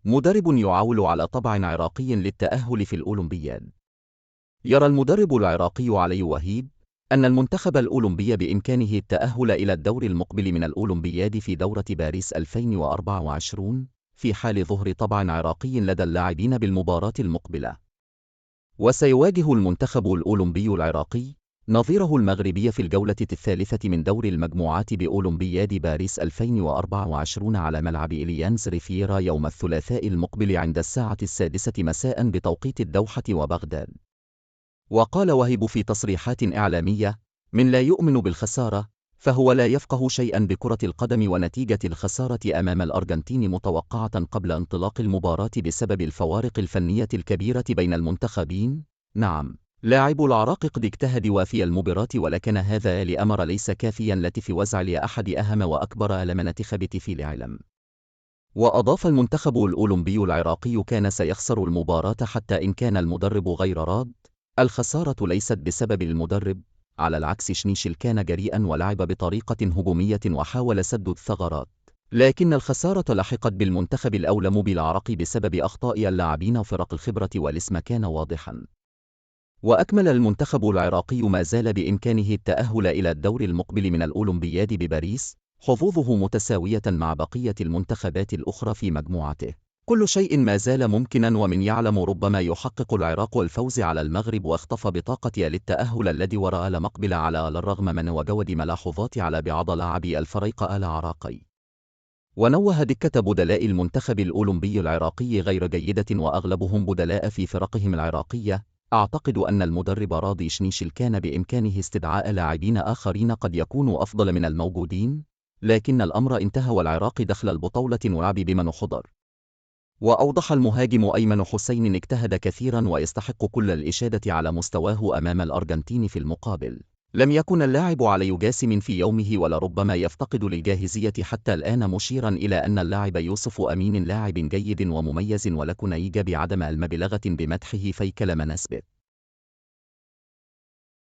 مدرب يعول على طبع عراقي للتأهل في الأولمبياد. يرى المدرب العراقي علي وهيب أن المنتخب الأولمبي بإمكانه التأهل إلى الدور المقبل من الأولمبياد في دورة باريس 2024 في حال ظهور طبع عراقي لدى اللاعبين بالمباراة المقبلة. وسيواجه المنتخب الأولمبي العراقي نظيره المغربي في الجولة الثالثة من دور المجموعات بأولمبياد باريس 2024 على ملعب إليانز ريفيرا يوم الثلاثاء المقبل عند الساعة 6 مساء بتوقيت الدوحة وبغداد. وقال وهيب في تصريحات إعلامية: من لا يؤمن بالخسارة فهو لا يفقه شيئا بكرة القدم، ونتيجة الخسارة أمام الأرجنتين متوقعة قبل انطلاق المباراة بسبب الفوارق الفنية الكبيرة بين المنتخبين. نعم، لاعب العراق قد اجتهد وفي المباراة، ولكن هذا الأمر ليس كافيا لتف وزع لأحد أهم وأكبر لمنتخب في العالم. وأضاف: المنتخب الأولمبي العراقي كان سيخسر المباراة حتى إن كان المدرب غير راض. الخسارة ليست بسبب المدرب، على العكس شنيشل كان جريئا ولعب بطريقة هجومية وحاول سد الثغرات، لكن الخسارة لحقت بالمنتخب الأولم بالعراق بسبب أخطاء اللاعبين وفرق الخبرة، والاسم كان واضحا. وأكمل: المنتخب العراقي ما زال بإمكانه التأهل إلى الدور المقبل من الأولمبياد بباريس، حظوظه متساوية مع بقية المنتخبات الأخرى في مجموعته. كل شيء ما زال ممكنا، ومن يعلم ربما يحقق العراق الفوز على المغرب واختفى بطاقة للتأهل الذي وراء المقبل على الرغم من وجود ملاحظات على بعض لاعبي الفريق العراقي. ونوه: دكة بدلاء المنتخب الأولمبي العراقي غير جيدة وأغلبهم بدلاء في فرقهم العراقية. أعتقد أن المدرب راضي شنيشل كان بإمكانه استدعاء لاعبين آخرين قد يكونوا أفضل من الموجودين، لكن الأمر انتهى والعراق دخل البطولة ولعب بمن حضر. وأوضح المهاجم أيمن حسين: اجتهد كثيرا ويستحق كل الإشادة على مستواه أمام الأرجنتين. في المقابل، لم يكن اللاعب علي جاسم في يومه ولربما يفتقد للجاهزية حتى الآن، مشيرا إلى أن اللاعب يوسف أمين لاعب جيد ومميز ولكن يجب بعدم المبالغة بمدحه فيك لما نثبت.